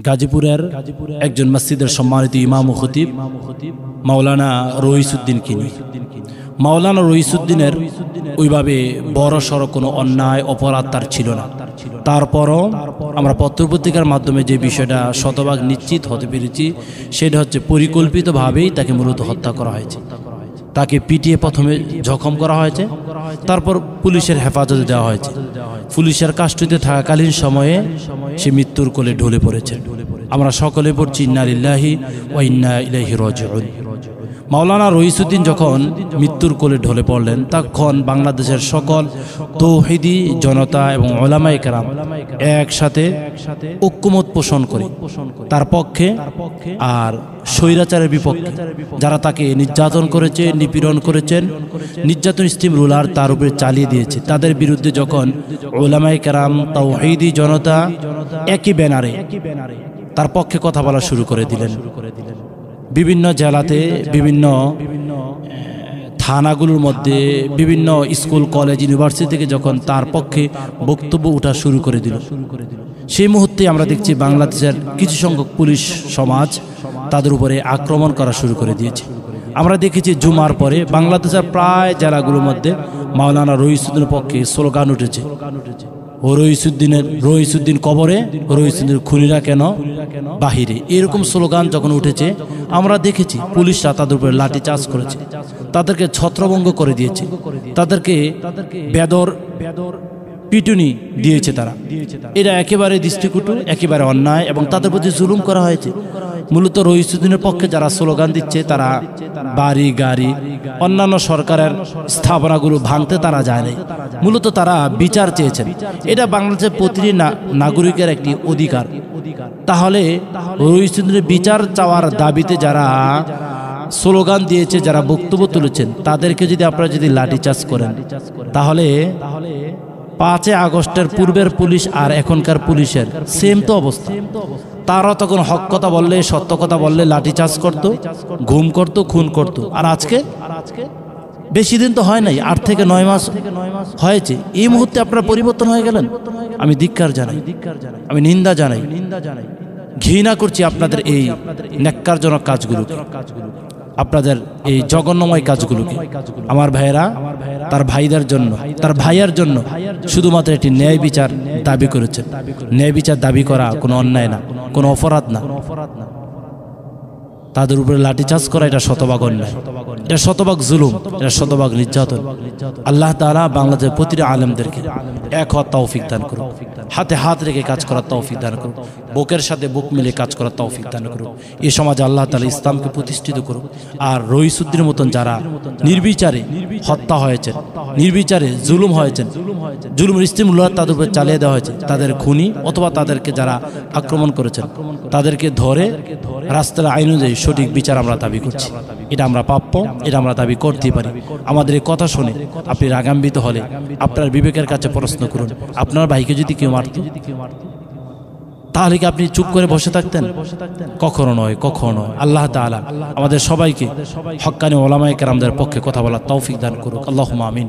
গাজীপুরের একজন মসজিদের সম্মানিত ইমাম ও খতিব মাওলানা রইসউদ্দিনকে নিয়ে। মাওলানা রইসউদ্দিনের ওইভাবে বড় সড় কোনো অন্যায় অপরাধ তার ছিল না। তারপরও আমরা পত্রপত্রিকার মাধ্যমে যে বিষয়টা শতভাগ নিশ্চিত হতে পেরেছি সেটা হচ্ছে পরিকল্পিতভাবেই তাকে মূলত হত্যা করা হয়েছে। তাকে পিটিয়ে প্রথমে জখম করা হয়েছে, তারপর পুলিশের হেফাজতে দেওয়া হয়েছে। পুলিশের কাস্টডিতে থাকাকালীন সময়ে সে মৃত্যুর কোলে ঢলে পড়েছে। আমরা সকলে পড়ছি ইন্না লিল্লাহি ওয়া ইন্না ইলাইহি রাজিউন। মাওলানা রইসউদ্দিন যখন মৃত্যুর কোলে ঢলে পড়লেন তখন বাংলাদেশের সকল তৌহিদি জনতা এবং উলামায়ে কেরাম একসাথে ঐক্যমত পোষণ করে তার পক্ষে আর স্বৈরাচারের বিপক্ষে যারা তাকে নির্যাতন করেছে, নিপীড়ন করেছেন, নির্যাতন স্টিম রুলার তার উপরে চালিয়ে দিয়েছে, তাদের বিরুদ্ধে যখন উলামায়ে কেরাম তৌহিদি জনতা একই ব্যানারে তার পক্ষে কথা বলা শুরু করে দিলেন। বিভিন্ন জেলাতে বিভিন্ন থানাগুলোর মধ্যে বিভিন্ন স্কুল কলেজ ইউনিভার্সিটি থেকে যখন তার পক্ষে বক্তব্য ওঠা শুরু করে দিল, সেই মুহূর্তে আমরা দেখছি বাংলাদেশের কিছু সংখ্যক পুলিশ সমাজ তাদের উপরে আক্রমণ করা শুরু করে দিয়েছে। আমরা দেখেছি জুমার পরে বাংলাদেশের প্রায় জেলাগুলোর মধ্যে মাওলানা রইসউদ্দিনের পক্ষে স্লোগান উঠেছে, রইসউদ্দিন কবরে, রইসউদ্দিনের খুনিরা কেন বাহিরে। এরকম স্লোগান যখন উঠেছে আমরা দেখেছি পুলিশরা তাদের উপরে লাঠিচার্জ করেছে, তাদেরকে ছত্রভঙ্গ করে দিয়েছে, তাদেরকে বেদর পিটুনি দিয়েছে। তারা এরা একেবারে দৃষ্টিকটু, একেবারে অন্যায় এবং তাদের প্রতি জুলুম করা হয়েছে। মূলত রইসউদ্দিনের পক্ষে যারা স্লোগান দিচ্ছে তারা বাড়ি গাড়ি অন্যান্য সরকারের স্থাপনাগুলো ভাঙতে তারা যায় নাই, মূলত তারা বিচার চেয়েছেন। এটা বাংলাদেশের প্রতিটি নাগরিকের একটি অধিকার। তাহলে রইসউদ্দিনের বিচার চাওয়ার দাবিতে যারা স্লোগান দিয়েছে, যারা বক্তব্য তুলেছেন, তাদেরকে যদি আপনারা যদি লাঠিচার্জ করেন তাহলে 5 আগস্টের পূর্বের পুলিশ আর এখনকার পুলিশের সেম তো অবস্থা। তারা তখন হক কথা বললে, সত্য কথা বললে লাঠিচার্জ করত, ঘুম করত, খুন করত। আর আজকে বেশি দিন তো হয় নাই, 8 থেকে 9 মাস হয়েছে। এই মুহূর্তে আপনারা পরিবর্তন হয়ে গেলেন। আমি ধিক্কার জানাই, আমি নিন্দা জানাই, ঘৃণা করছি আপনাদের এই ন্যাক্কারজনক কাজগুলোকে, আপনাদের এই জঘন্যময় কাজগুলোকে। আমার ভাইয়েরা তার ভাইদের জন্য, তার ভাইয়ের জন্য শুধুমাত্র একটি ন্যায় বিচার দাবি করেছেন। ন্যায় বিচার দাবি করা কোনো অন্যায় না, কোনো অপরাধ না। তাদের উপরে লাঠিচার্জ করা এটা শতভাগ অন্যায়, এটা শতভাগ জুলুম, এটা শতভাগ নির্যাতন। আল্লাহ তাআলা বাংলাদেশের প্রতিটি আলেমদেরকে এক হওয়ার তৌফিক দান করুন, হাতে হাত রেখে কাজ করার তৌফিক দান করুন, বুকের সাথে বুক মিলে কাজ করার তৌফিক দান করুন। এই সমাজে আল্লাহ তাআলা ইসলামকে প্রতিষ্ঠিত করুন। আর রইসউদ্দিনের মতন যারা নির্বিচারে হত্যা হয়েছেন, নির্বিচারে জুলুম হয়েছেন, জুলুমের ইস্তিমুল্লাহ তাদের উপরে চালিয়ে দেওয়া হয়েছে, তাদের খুনি অথবা তাদেরকে যারা আক্রমণ করেছেন তাদেরকে ধরে রাস্তার আইন অনুযায়ী সঠিক বিচার আমরা দাবি করছি। এটা আমরা প্রাপ্য, এটা আমরা দাবি করতেই পারি। আমাদের এই কথা শুনে আপনি রাগান্বিত হলে আপনার বিবেকের কাছে প্রশ্ন করুন, আপনার ভাইকে যদি কেউ মারত তাহলে কি আপনি চুপ করে বসে থাকতেন? কখনো নয়, কখনো নয়। আল্লাহ তাআলা আমাদের সবাইকে হক্কানি উলামায়ে কেরামদের পক্ষে কথা বলার তৌফিক দান করুক। আল্লাহুম্মা আমিন।